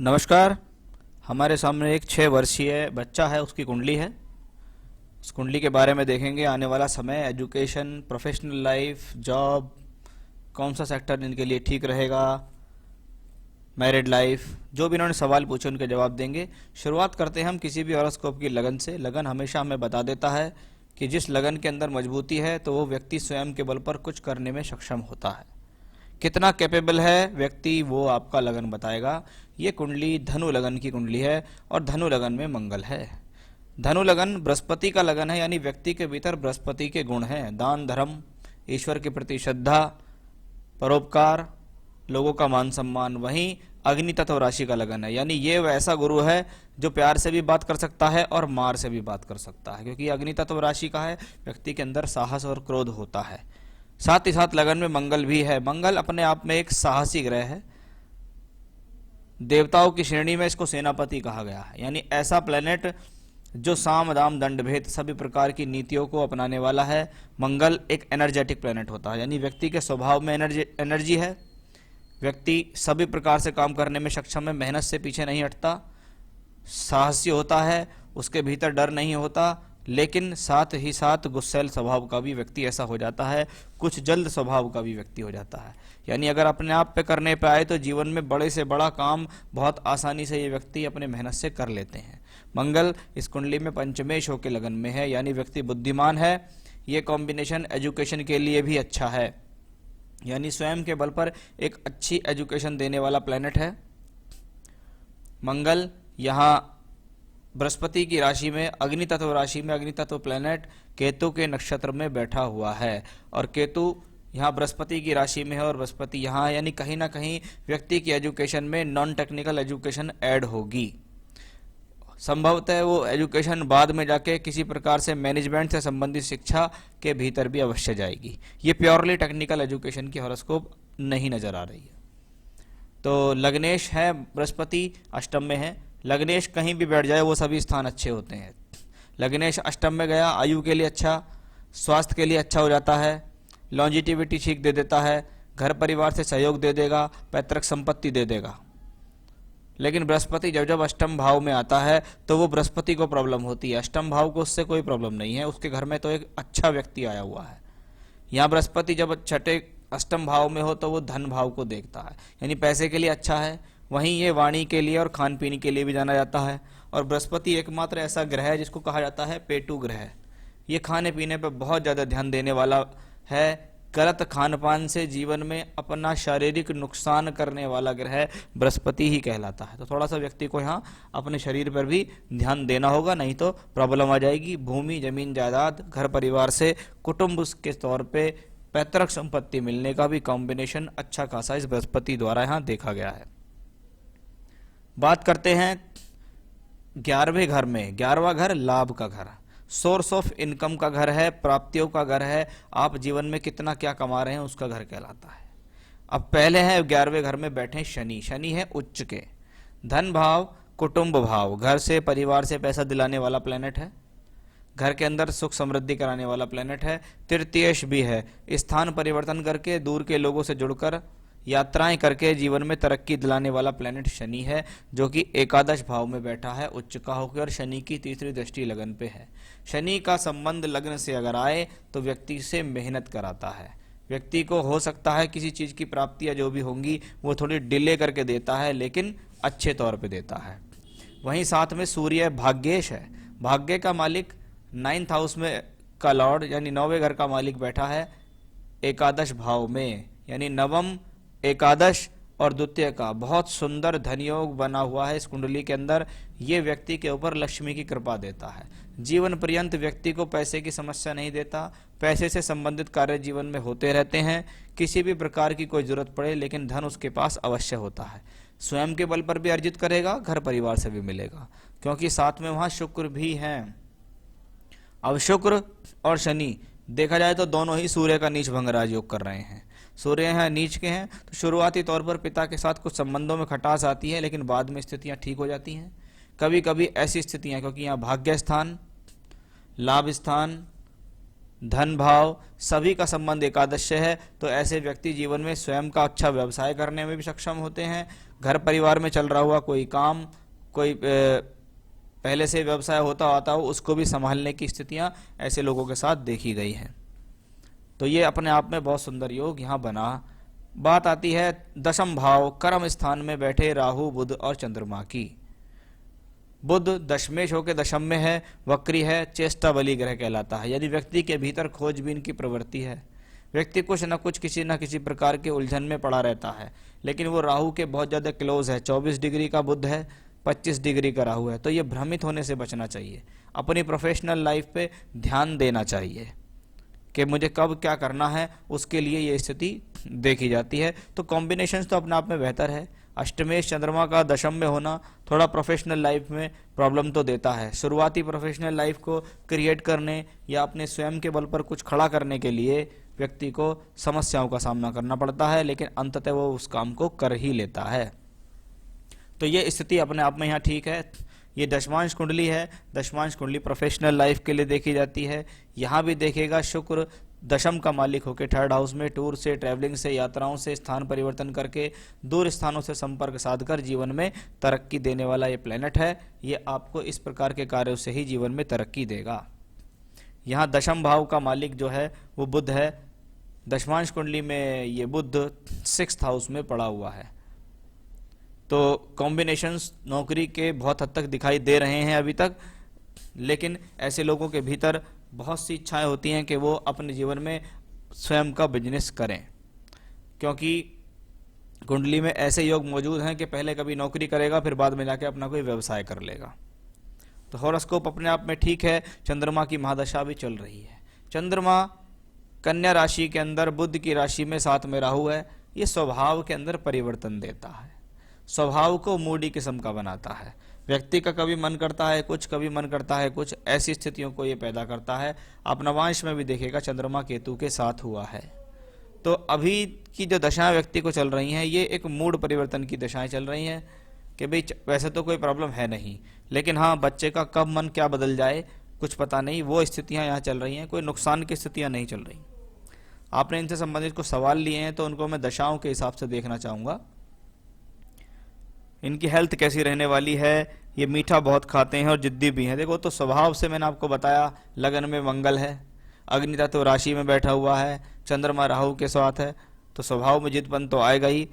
नमस्कार। हमारे सामने एक 6 वर्षीय बच्चा है, उसकी कुंडली है। उस कुंडली के बारे में देखेंगे आने वाला समय, एजुकेशन, प्रोफेशनल लाइफ, जॉब, कौन सा सेक्टर इनके लिए ठीक रहेगा, मैरिड लाइफ, जो भी इन्होंने सवाल पूछे उनके जवाब देंगे। शुरुआत करते हैं हम किसी भी हॉरोस्कोप की लगन से। लगन हमेशा हमें बता देता है कि जिस लगन के अंदर मजबूती है तो वो व्यक्ति स्वयं के बल पर कुछ करने में सक्षम होता है। कितना कैपेबल है व्यक्ति वो आपका लगन बताएगा। ये कुंडली धनु लगन की कुंडली है और धनु लगन में मंगल है। धनु लगन बृहस्पति का लगन है, यानी व्यक्ति के भीतर बृहस्पति के गुण हैं। दान धर्म, ईश्वर के प्रति श्रद्धा, परोपकार, लोगों का मान सम्मान। वहीं अग्नि तत्व राशि का लगन है, यानी ये वैसा गुरु है जो प्यार से भी बात कर सकता है और मार से भी बात कर सकता है, क्योंकि अग्नि तत्व राशि का है। व्यक्ति के अंदर साहस और क्रोध होता है। साथ ही साथ लगन में मंगल भी है। मंगल अपने आप में एक साहसी ग्रह है। देवताओं की श्रेणी में इसको सेनापति कहा गया है, यानी ऐसा प्लेनेट जो साम दाम दंड भेद सभी प्रकार की नीतियों को अपनाने वाला है। मंगल एक एनर्जेटिक प्लेनेट होता है, यानी व्यक्ति के स्वभाव में एनर्जी है। व्यक्ति सभी प्रकार से काम करने में सक्षम है, मेहनत से पीछे नहीं हटता, साहसी होता है, उसके भीतर डर नहीं होता। लेकिन साथ ही साथ गुस्सैल स्वभाव का भी व्यक्ति ऐसा हो जाता है, कुछ जल्द स्वभाव का भी व्यक्ति हो जाता है। यानी अगर अपने आप पे करने पे आए तो जीवन में बड़े से बड़ा काम बहुत आसानी से ये व्यक्ति अपने मेहनत से कर लेते हैं। मंगल इस कुंडली में पंचमेश होकर लगन में है, यानी व्यक्ति बुद्धिमान है। ये कॉम्बिनेशन एजुकेशन के लिए भी अच्छा है, यानी स्वयं के बल पर एक अच्छी एजुकेशन देने वाला प्लेनेट है मंगल। यहाँ बृहस्पति की राशि में, अग्नि तत्व राशि में, अग्नि तत्व प्लेनेट केतु के नक्षत्र में बैठा हुआ है और केतु यहाँ बृहस्पति की राशि में है और बृहस्पति यहाँ, यानी कहीं ना कहीं व्यक्ति की एजुकेशन में नॉन टेक्निकल एजुकेशन ऐड होगी। संभवतः वो एजुकेशन बाद में जाके किसी प्रकार से मैनेजमेंट से संबंधित शिक्षा के भीतर भी अवश्य जाएगी। ये प्योरली टेक्निकल एजुकेशन की हॉरोस्कोप नहीं नजर आ रही है। तो लग्नेश है, बृहस्पति अष्टम में है। लग्नेश कहीं भी बैठ जाए वो सभी स्थान अच्छे होते हैं। लग्नेश अष्टम में गया, आयु के लिए अच्छा, स्वास्थ्य के लिए अच्छा हो जाता है, लॉन्जिटिविटी ठीक दे देता है, घर परिवार से सहयोग दे देगा, पैतृक संपत्ति दे देगा। लेकिन बृहस्पति जब जब अष्टम भाव में आता है तो वो बृहस्पति को प्रॉब्लम होती है। अष्टम भाव को उससे कोई प्रॉब्लम नहीं है, उसके घर में तो एक अच्छा व्यक्ति आया हुआ है। यहाँ बृहस्पति जब छठे अष्टम भाव में हो तो वो धन भाव को देखता है, यानी पैसे के लिए अच्छा है। वहीं ये वाणी के लिए और खान पीने के लिए भी जाना जाता है। और बृहस्पति एकमात्र ऐसा ग्रह है जिसको कहा जाता है पेटू ग्रह। ये खाने पीने पर बहुत ज़्यादा ध्यान देने वाला है। गलत खान पान से जीवन में अपना शारीरिक नुकसान करने वाला ग्रह बृहस्पति ही कहलाता है। तो थोड़ा सा व्यक्ति को यहाँ अपने शरीर पर भी ध्यान देना होगा, नहीं तो प्रॉब्लम आ जाएगी। भूमि, जमीन, जायदाद, घर परिवार से कुटुंब के तौर पे पैतृक संपत्ति मिलने का भी कॉम्बिनेशन अच्छा खासा इस बृहस्पति द्वारा यहाँ देखा गया है। बात करते हैं 11वें घर में। 11वां घर लाभ का घर, सोर्स ऑफ इनकम का घर है, प्राप्तियों का घर है। आप जीवन में कितना क्या कमा रहे हैं उसका घर कहलाता है। अब पहले है 11वें घर में बैठे शनि। शनि है उच्च के, धन भाव, कुटुंब भाव, घर से परिवार से पैसा दिलाने वाला प्लेनेट है, घर के अंदर सुख समृद्धि कराने वाला प्लेनेट है। तृतीयेश भी है, स्थान परिवर्तन करके दूर के लोगों से जुड़कर यात्राएं करके जीवन में तरक्की दिलाने वाला प्लेनेट शनि है, जो कि एकादश भाव में बैठा है उच्च का होकर, और शनि की तीसरी दृष्टि लगन पे है। शनि का संबंध लग्न से अगर आए तो व्यक्ति से मेहनत कराता है। व्यक्ति को हो सकता है किसी चीज़ की प्राप्तियां जो भी होंगी वो थोड़ी डिले करके देता है, लेकिन अच्छे तौर पे देता है। वहीं साथ में सूर्य भाग्येश है। भाग्य का मालिक 9th हाउस में का लॉर्ड, यानी 9वें घर का मालिक बैठा है एकादश भाव में, यानी नवम, एकादश और द्वितीय का बहुत सुंदर धनयोग बना हुआ है इस कुंडली के अंदर। ये व्यक्ति के ऊपर लक्ष्मी की कृपा देता है। जीवन पर्यंत व्यक्ति को पैसे की समस्या नहीं देता। पैसे से संबंधित कार्य जीवन में होते रहते हैं। किसी भी प्रकार की कोई जरूरत पड़े लेकिन धन उसके पास अवश्य होता है। स्वयं के बल पर भी अर्जित करेगा, घर परिवार से भी मिलेगा, क्योंकि साथ में वहां शुक्र भी है। अब शुक्र और शनि देखा जाए तो दोनों ही सूर्य का नीच भंग राजयोग कर रहे हैं। सूर्य हैं नीच के हैं तो शुरुआती तौर पर पिता के साथ कुछ संबंधों में खटास आती है, लेकिन बाद में स्थितियां ठीक हो जाती हैं। कभी कभी ऐसी स्थितियां, क्योंकि यहाँ भाग्य स्थान, लाभ स्थान, धन भाव सभी का संबंध एकादश से है, तो ऐसे व्यक्ति जीवन में स्वयं का अच्छा व्यवसाय करने में भी सक्षम होते हैं। घर परिवार में चल रहा हुआ कोई काम, कोई पहले से व्यवसाय होता आता हो, उसको भी संभालने की स्थितियां ऐसे लोगों के साथ देखी गई हैं। तो ये अपने आप में बहुत सुंदर योग यहाँ बना। बात आती है दशम भाव कर्म स्थान में बैठे राहु, बुध और चंद्रमा की। बुध दशमेश होकर दशम में है, वक्री है, चेष्टा बली ग्रह कहलाता है। यदि व्यक्ति के भीतर खोजबीन की प्रवृत्ति है, व्यक्ति कुछ न कुछ किसी न किसी प्रकार के उलझन में पड़ा रहता है, लेकिन वो राहु के बहुत ज़्यादा क्लोज है, 24 डिग्री का बुध है, 25 डिग्री का राहु है, तो ये भ्रमित होने से बचना चाहिए। अपनी प्रोफेशनल लाइफ पे ध्यान देना चाहिए कि मुझे कब क्या करना है, उसके लिए ये स्थिति देखी जाती है। तो कॉम्बिनेशंस तो अपने आप में बेहतर है। अष्टमेश चंद्रमा का दशम में होना थोड़ा प्रोफेशनल लाइफ में प्रॉब्लम तो देता है। शुरुआती प्रोफेशनल लाइफ को क्रिएट करने या अपने स्वयं के बल पर कुछ खड़ा करने के लिए व्यक्ति को समस्याओं का सामना करना पड़ता है, लेकिन अंततः वो उस काम को कर ही लेता है। तो ये स्थिति अपने आप में यहाँ ठीक है। ये दशमांश कुंडली है। दशमांश कुंडली प्रोफेशनल लाइफ के लिए देखी जाती है। यहाँ भी देखेगा शुक्र दशम का मालिक होकर थर्ड हाउस में टूर से, ट्रैवलिंग से, यात्राओं से, स्थान परिवर्तन करके दूर स्थानों से संपर्क साधकर जीवन में तरक्की देने वाला ये प्लेनेट है। ये आपको इस प्रकार के कार्यों से ही जीवन में तरक्की देगा। यहाँ दशम भाव का मालिक जो है वो बुध है। दशमांश कुंडली में ये बुध 6th हाउस में पड़ा हुआ है। तो कॉम्बिनेशंस नौकरी के बहुत हद तक दिखाई दे रहे हैं अभी तक, लेकिन ऐसे लोगों के भीतर बहुत सी इच्छाएं होती हैं कि वो अपने जीवन में स्वयं का बिजनेस करें, क्योंकि कुंडली में ऐसे योग मौजूद हैं कि पहले कभी नौकरी करेगा, फिर बाद में जाके अपना कोई व्यवसाय कर लेगा। तो हॉरोस्कोप अपने आप में ठीक है। चंद्रमा की महादशा भी चल रही है। चंद्रमा कन्या राशि के अंदर बुध की राशि में साथ में राहु है। ये स्वभाव के अंदर परिवर्तन देता है, स्वभाव को मूडी किस्म का बनाता है। व्यक्ति का कभी मन करता है कुछ, कभी मन करता है कुछ, ऐसी स्थितियों को ये पैदा करता है। आप नवांश में भी देखेगा चंद्रमा केतु के साथ हुआ है। तो अभी की जो दशाएं व्यक्ति को चल रही हैं, ये एक मूड परिवर्तन की दशाएं चल रही हैं कि भाई वैसे तो कोई प्रॉब्लम है नहीं, लेकिन हाँ बच्चे का कब मन क्या बदल जाए कुछ पता नहीं, वो स्थितियां यहाँ चल रही हैं। कोई नुकसान की स्थितियां नहीं चल रही। आपने इनसे संबंधित कुछ सवाल लिए हैं तो उनको मैं दशाओं के हिसाब से देखना चाहूँगा। इनकी हेल्थ कैसी रहने वाली है। ये मीठा बहुत खाते हैं और जिद्दी भी हैं। देखो, तो स्वभाव से मैंने आपको बताया, लगन में मंगल है, अग्नि तत्व राशि में बैठा हुआ है, चंद्रमा राहु के साथ है, तो स्वभाव में जिद्दपन तो आएगा ही।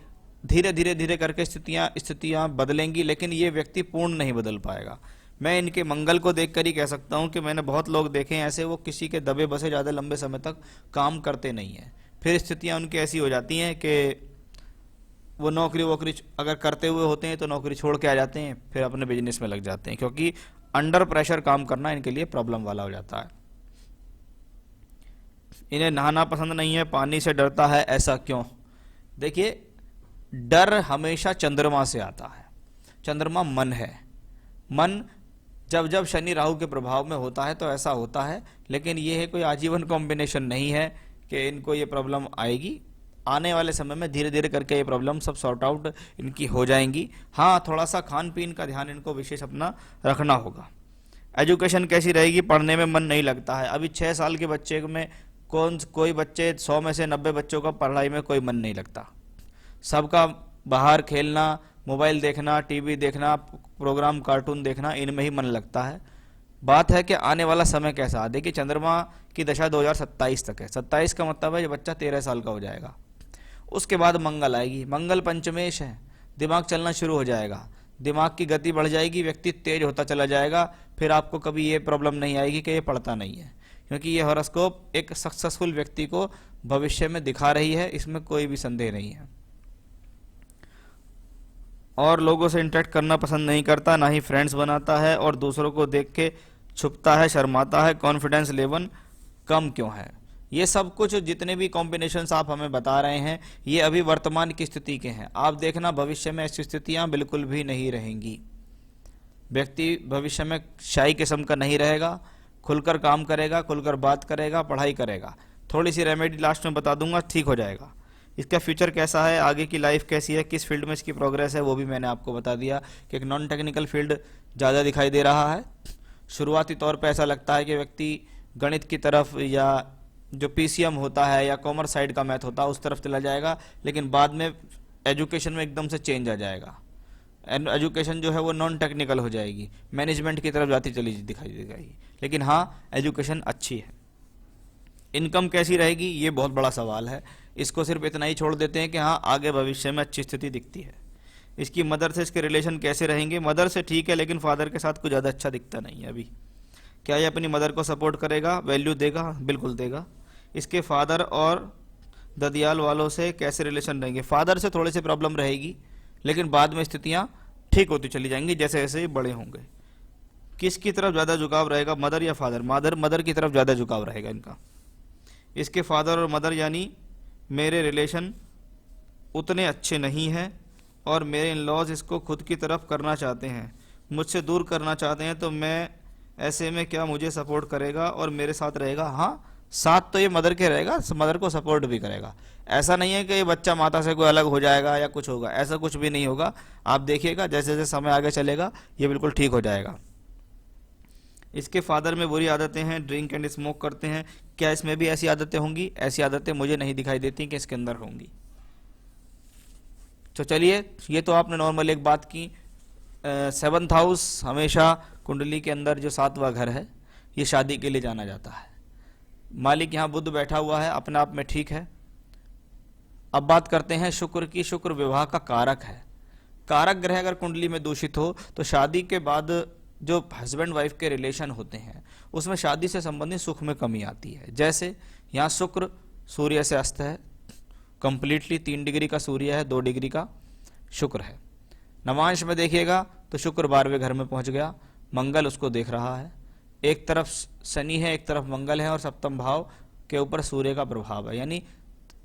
धीरे धीरे धीरे करके स्थितियाँ बदलेंगी, लेकिन ये व्यक्ति पूर्ण नहीं बदल पाएगा। मैं इनके मंगल को देखकर ही कह सकता हूँ कि मैंने बहुत लोग देखे हैं ऐसे, वो किसी के दबे बसे ज़्यादा लंबे समय तक काम करते नहीं हैं। फिर स्थितियाँ उनकी ऐसी हो जाती हैं कि वो नौकरी वोकरी अगर करते हुए होते हैं तो नौकरी छोड़ के आ जाते हैं, फिर अपने बिजनेस में लग जाते हैं, क्योंकि अंडर प्रेशर काम करना इनके लिए प्रॉब्लम वाला हो जाता है। इन्हें नहाना पसंद नहीं है, पानी से डरता है, ऐसा क्यों? देखिए, डर हमेशा चंद्रमा से आता है। चंद्रमा मन है। मन जब जब शनि राहु के प्रभाव में होता है तो ऐसा होता है, लेकिन ये है कोई आजीवन कॉम्बिनेशन नहीं है कि इनको ये प्रॉब्लम आएगी। आने वाले समय में धीरे धीरे करके ये प्रॉब्लम सब सॉर्ट आउट इनकी हो जाएंगी। हाँ, थोड़ा सा खान पीन का ध्यान इनको विशेष अपना रखना होगा। एजुकेशन कैसी रहेगी? पढ़ने में मन नहीं लगता है। अभी 6 साल के बच्चे में कोई बच्चे 100 में से 90 बच्चों का पढ़ाई में कोई मन नहीं लगता। सबका बाहर खेलना, मोबाइल देखना, टीवी देखना, प्रोग्राम कार्टून देखना, इनमें ही मन लगता है। बात है कि आने वाला समय कैसा। देखिए, चंद्रमा की दशा 2027 तक है। 27 का मतलब है ये बच्चा 13 साल का हो जाएगा। उसके बाद मंगल आएगी। मंगल पंचमेश है, दिमाग चलना शुरू हो जाएगा, दिमाग की गति बढ़ जाएगी, व्यक्ति तेज होता चला जाएगा। फिर आपको कभी ये प्रॉब्लम नहीं आएगी कि ये पढ़ता नहीं है, क्योंकि ये हॉरोस्कोप एक सक्सेसफुल व्यक्ति को भविष्य में दिखा रही है, इसमें कोई भी संदेह नहीं है। और लोगों से इंटरेक्ट करना पसंद नहीं करता, ना ही फ्रेंड्स बनाता है, और दूसरों को देख के छुपता है, शर्माता है। कॉन्फिडेंस लेवल कम क्यों है? ये सब कुछ जितने भी कॉम्बिनेशंस आप हमें बता रहे हैं, ये अभी वर्तमान की स्थिति के हैं। आप देखना भविष्य में ऐसी स्थितियां बिल्कुल भी नहीं रहेंगी। व्यक्ति भविष्य में शाई किस्म का नहीं रहेगा, खुलकर काम करेगा, खुलकर बात करेगा, पढ़ाई करेगा। थोड़ी सी रेमेडी लास्ट में बता दूंगा, ठीक हो जाएगा। इसका फ्यूचर कैसा है, आगे की लाइफ कैसी है, किस फील्ड में इसकी प्रोग्रेस है, वो भी मैंने आपको बता दिया कि एक नॉन टेक्निकल फील्ड ज़्यादा दिखाई दे रहा है। शुरुआती तौर पे ऐसा लगता है कि व्यक्ति गणित की तरफ या जो पीसीएम होता है या कॉमर्स साइड का मैथ होता है उस तरफ चला जाएगा, लेकिन बाद में एजुकेशन में एकदम से चेंज आ जाएगा, एजुकेशन जो है वो नॉन टेक्निकल हो जाएगी, मैनेजमेंट की तरफ जाती चली दिखाई देगी। लेकिन हाँ, एजुकेशन अच्छी है। इनकम कैसी रहेगी, ये बहुत बड़ा सवाल है। इसको सिर्फ इतना ही छोड़ देते हैं कि हाँ, आगे भविष्य में अच्छी स्थिति दिखती है। इसकी मदर से इसके रिलेशन कैसे रहेंगे, मदर से ठीक है, लेकिन फादर के साथ कुछ ज़्यादा अच्छा दिखता नहीं है अभी। क्या ये अपनी मदर को सपोर्ट करेगा, वैल्यू देगा? बिल्कुल देगा। इसके फादर और ददियाल वालों से कैसे रिलेशन रहेंगे? फादर से थोड़ी सी प्रॉब्लम रहेगी, लेकिन बाद में स्थितियाँ ठीक होती चली जाएंगी जैसे जैसे बड़े होंगे। किसकी तरफ ज़्यादा झुकाव रहेगा, मदर या फादर? मदर की तरफ ज़्यादा झुकाव रहेगा इनका। इसके फादर और मदर यानी मेरे रिलेशन उतने अच्छे नहीं हैं और मेरे इन लॉज इसको खुद की तरफ करना चाहते हैं, मुझसे दूर करना चाहते हैं, तो मैं ऐसे में क्या मुझे सपोर्ट करेगा और मेरे साथ रहेगा? हाँ, साथ तो ये मदर के रहेगा, मदर को सपोर्ट भी करेगा। ऐसा नहीं है कि ये बच्चा माता से कोई अलग हो जाएगा या कुछ होगा, ऐसा कुछ भी नहीं होगा। आप देखिएगा जैसे जैसे समय आगे चलेगा ये बिल्कुल ठीक हो जाएगा। इसके फादर में बुरी आदतें हैं, ड्रिंक एंड स्मोक करते हैं, क्या इसमें भी ऐसी आदतें होंगी? ऐसी आदतें मुझे नहीं दिखाई देती कि इसके अंदर होंगी। तो चलिए, ये तो आपने नॉर्मल एक बात की। 7th हाउस हमेशा कुंडली के अंदर जो 7वां घर है, ये शादी के लिए जाना जाता है। मालिक यहाँ बुध बैठा हुआ है, अपने आप में ठीक है। अब बात करते हैं शुक्र की। शुक्र विवाह का कारक है। कारक ग्रह अगर कुंडली में दूषित हो तो शादी के बाद जो हस्बैंड वाइफ के रिलेशन होते हैं उसमें शादी से संबंधित सुख में कमी आती है। जैसे यहाँ शुक्र सूर्य से अस्त है, कंप्लीटली 3 डिग्री का सूर्य है, 2 डिग्री का शुक्र है। नवांश में देखिएगा तो शुक्र 12वें घर में पहुंच गया, मंगल उसको देख रहा है। एक तरफ शनि है, एक तरफ मंगल है और सप्तम भाव के ऊपर सूर्य का प्रभाव है, यानी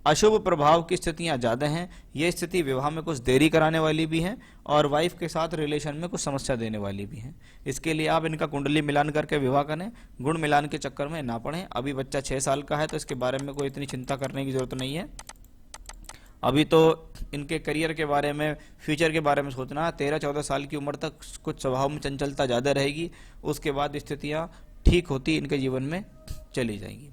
अशुभ प्रभाव की स्थितियां ज़्यादा हैं। ये स्थिति विवाह में कुछ देरी कराने वाली भी हैं और वाइफ के साथ रिलेशन में कुछ समस्या देने वाली भी हैं। इसके लिए आप इनका कुंडली मिलान करके विवाह करें, गुण मिलान के चक्कर में ना पड़ें। अभी बच्चा 6 साल का है तो इसके बारे में कोई इतनी चिंता करने की ज़रूरत नहीं है। अभी तो इनके करियर के बारे में, फ्यूचर के बारे में सोचना। 13-14 साल की उम्र तक कुछ स्वभाव में चंचलता ज़्यादा रहेगी, उसके बाद स्थितियाँ ठीक होती इनके जीवन में चली जाएंगी।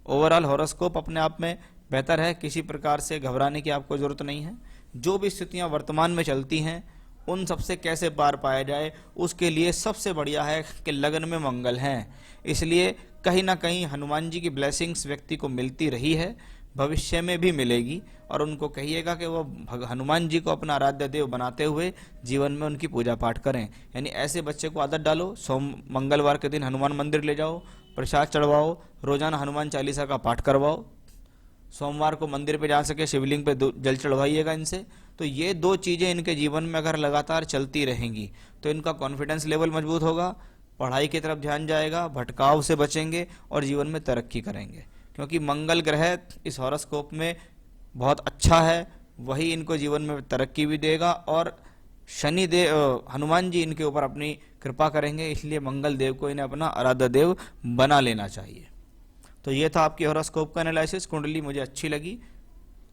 ओवरऑल हॉरोस्कोप अपने आप में बेहतर है, किसी प्रकार से घबराने की आपको ज़रूरत नहीं है। जो भी स्थितियाँ वर्तमान में चलती हैं उन सबसे कैसे पार पाया जाए, उसके लिए सबसे बढ़िया है कि लगन में मंगल हैं। इसलिए कहीं ना कहीं हनुमान जी की ब्लेसिंग्स व्यक्ति को मिलती रही है, भविष्य में भी मिलेगी। और उनको कहिएगा कि वो हनुमान जी को अपना आराध्य देव बनाते हुए जीवन में उनकी पूजा पाठ करें। यानी ऐसे बच्चे को आदत डालो, मंगलवार के दिन हनुमान मंदिर ले जाओ, प्रसाद चढ़वाओ, रोजाना हनुमान चालीसा का पाठ करवाओ, सोमवार को मंदिर पे जा सके शिवलिंग पे जल चढ़वाइएगा इनसे। तो ये 2 चीज़ें इनके जीवन में अगर लगातार चलती रहेंगी तो इनका कॉन्फिडेंस लेवल मजबूत होगा, पढ़ाई की तरफ ध्यान जाएगा, भटकाव से बचेंगे और जीवन में तरक्की करेंगे। क्योंकि मंगल ग्रह इस हॉरोस्कोप में बहुत अच्छा है, वही इनको जीवन में तरक्की भी देगा और शनि देव, हनुमान जी इनके ऊपर अपनी कृपा करेंगे। इसलिए मंगल देव को इन्हें अपना आराध्य देव बना लेना चाहिए। तो ये था आपकी हॉरोस्कोप का एनालिसिस। कुंडली मुझे अच्छी लगी।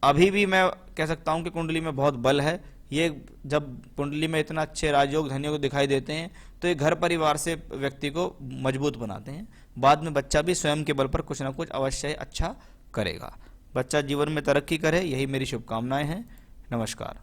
अभी भी मैं कह सकता हूँ कि कुंडली में बहुत बल है। ये जब कुंडली में इतना अच्छे राजयोग धनयोग दिखाई देते हैं तो ये घर परिवार से व्यक्ति को मजबूत बनाते हैं। बाद में बच्चा भी स्वयं के बल पर कुछ ना कुछ अवश्य अच्छा करेगा। बच्चा जीवन में तरक्की करे, यही मेरी शुभकामनाएं हैं। नमस्कार।